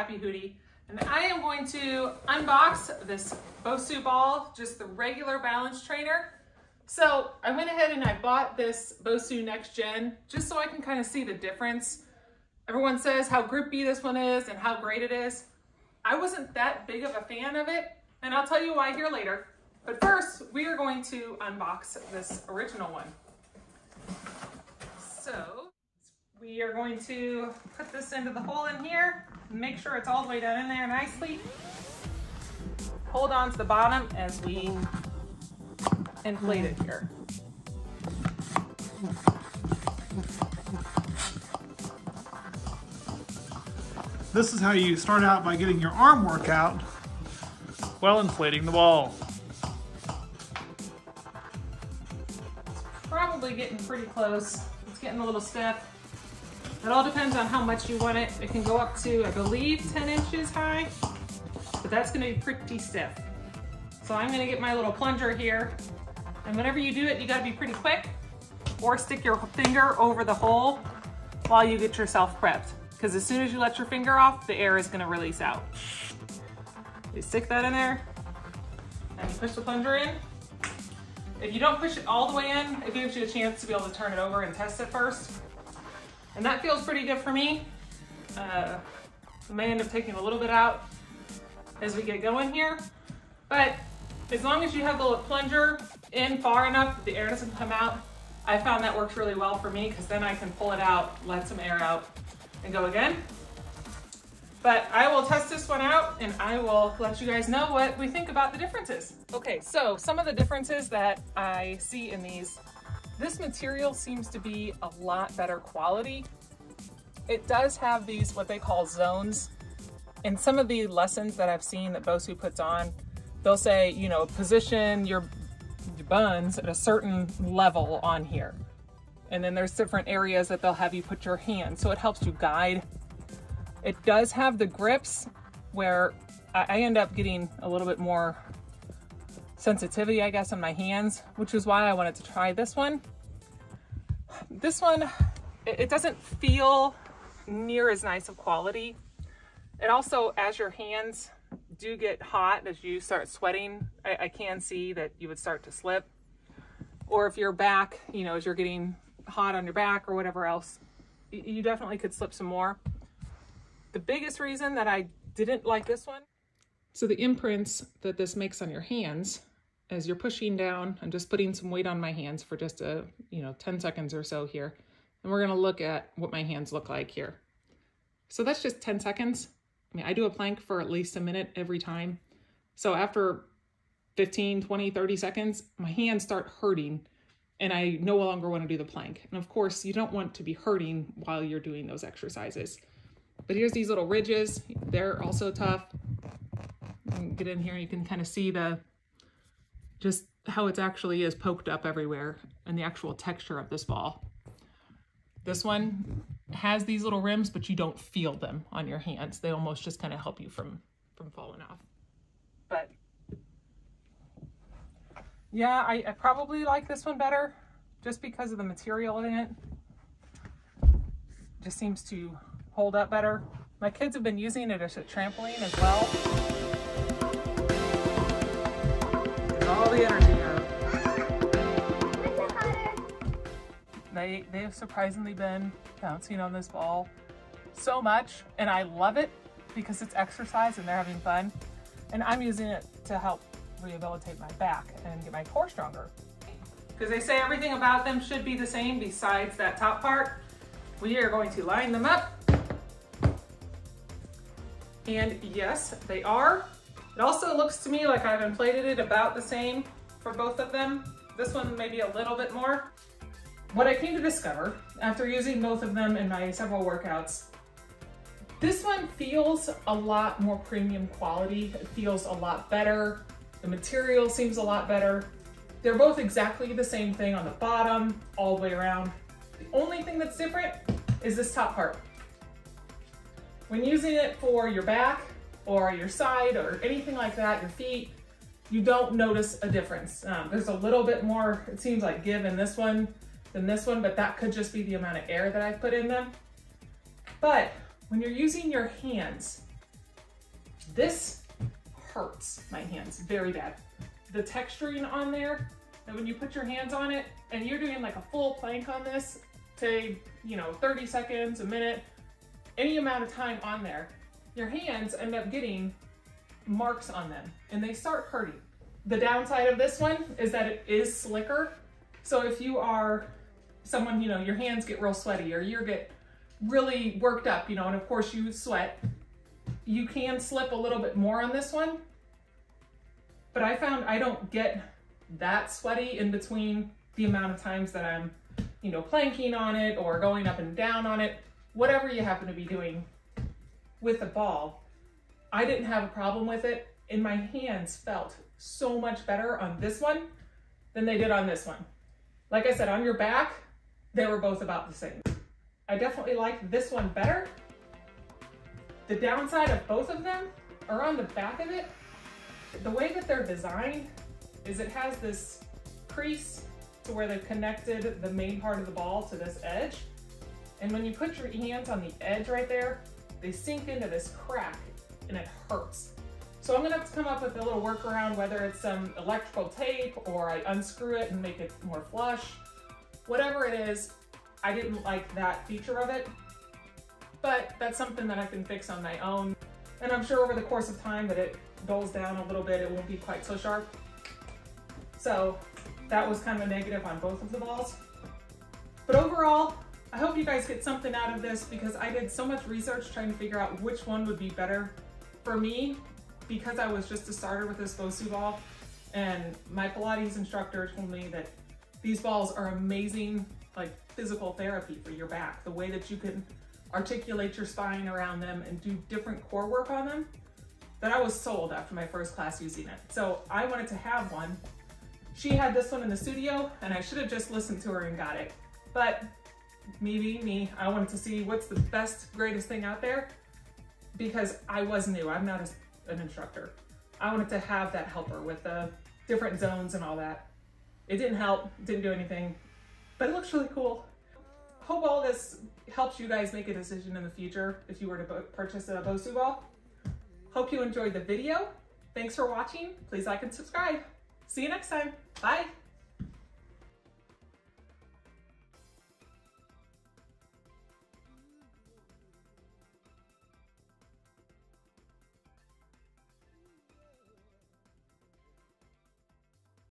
Happy Hootie, and I am going to unbox this BOSU Ball, just the regular balance trainer. So I went ahead and I bought this BOSU Nexgen just so I can kind of see the difference. Everyone says how grippy this one is and how great it is. I wasn't that big of a fan of it, and I'll tell you why here later. But first, we are going to unbox this original one. So we are going to put this into the hole in here, make sure it's all the way down in there nicely. Hold on to the bottom as we inflate it here. This is how you start out by getting your arm workout while inflating the ball. Probably getting pretty close. It's getting a little stiff. It all depends on how much you want it. It can go up to, I believe, 10 inches high, but that's gonna be pretty stiff. So I'm gonna get my little plunger here, and whenever you do it, you gotta be pretty quick, or stick your finger over the hole while you get yourself prepped. Because as soon as you let your finger off, the air is gonna release out. You stick that in there, and you push the plunger in. If you don't push it all the way in, it gives you a chance to be able to turn it over and test it first. And that feels pretty good for me. I may end up taking a little bit out as we get going here. But as long as you have the plunger in far enough that the air doesn't come out, I found that works really well for me, because then I can pull it out, let some air out, and go again. But I will test this one out and I will let you guys know what we think about the differences. Okay, so some of the differences that I see in these. This material seems to be a lot better quality. It does have these, what they call zones. In some of the lessons that I've seen that BOSU puts on, they'll say, you know, position your buns at a certain level on here. And then there's different areas that they'll have you put your hand, so it helps you guide. It does have the grips where I end up getting a little bit more sensitivity, I guess, on my hands, which is why I wanted to try this one. This one, it doesn't feel near as nice of quality. It also, as your hands do get hot, as you start sweating, I can see that you would start to slip. Or if your back, you know, as you're getting hot on your back or whatever else, you definitely could slip some more. The biggest reason that I didn't like this one, so the imprints that this makes on your hands, as you're pushing down, I'm just putting some weight on my hands for just 10 seconds or so here. And we're gonna look at what my hands look like here. So that's just 10 seconds. I mean, I do a plank for at least a minute every time. So after 15, 20, 30 seconds, my hands start hurting and I no longer want to do the plank. And of course, you don't want to be hurting while you're doing those exercises. But here's these little ridges. They're also tough. You can get in here and you can kind of see just how it actually is poked up everywhere and the actual texture of this ball. This one has these little rims, but you don't feel them on your hands. They almost just kind of help you from falling off. But yeah, I probably like this one better just because of the material in it. Just seems to hold up better. My kids have been using it as a trampoline as well. All the energy out. They have surprisingly been bouncing on this ball so much, and I love it because it's exercise and they're having fun. And I'm using it to help rehabilitate my back and get my core stronger. Because they say everything about them should be the same besides that top part. We are going to line them up. And yes, they are. It also looks to me like I've inflated it about the same for both of them. This one maybe a little bit more. What I came to discover after using both of them in my several workouts, this one feels a lot more premium quality. It feels a lot better. The material seems a lot better. They're both exactly the same thing on the bottom, all the way around. The only thing that's different is this top part. When using it for your back or your side or anything like that, your feet, you don't notice a difference. There's a little bit more, it seems like, give in this one than this one, but that could just be the amount of air that I've put in them. But when you're using your hands, This hurts my hands very bad. The texturing on there, and when you put your hands on it, and you're doing like a full plank on this, say, 30 seconds, a minute, any amount of time on there, your hands end up getting marks on them and they start hurting. The downside of this one is that it is slicker. So if you are someone, your hands get real sweaty or you get really worked up, and of course you sweat, you can slip a little bit more on this one. But I found I don't get that sweaty in between the amount of times that I'm, planking on it or going up and down on it, whatever you happen to be doing with the ball. I didn't have a problem with it, and my hands felt so much better on this one than they did on this one. Like I said, on your back, they were both about the same. I definitely like this one better. The downside of both of them are on the back of it. The way that they're designed is it has this crease to where they've connected the main part of the ball to this edge. And when you put your hands on the edge right there, they sink into this crack and it hurts. So I'm gonna have to come up with a little workaround, whether it's some electrical tape or I unscrew it and make it more flush. Whatever it is, I didn't like that feature of it, but that's something that I can fix on my own. And I'm sure over the course of time that it dulls down a little bit, it won't be quite so sharp. So that was kind of a negative on both of the balls. But overall, I hope you guys get something out of this because I did so much research trying to figure out which one would be better for me because I was just a starter with this BOSU ball. And my Pilates instructor told me that these balls are amazing, like physical therapy for your back. The way that you can articulate your spine around them and do different core work on them, that I was sold after my first class using it. So I wanted to have one. She had this one in the studio and I should have just listened to her and got it. But me, I wanted to see what's the best, greatest thing out there because I was new, I'm not an instructor. I wanted to have that helper with the different zones and all that. It didn't help, didn't do anything, but it looks really cool. Hope all this helps you guys make a decision in the future if you were to purchase a BOSU ball. Hope you enjoyed the video. Thanks for watching. Please like and subscribe. See you next time. Bye.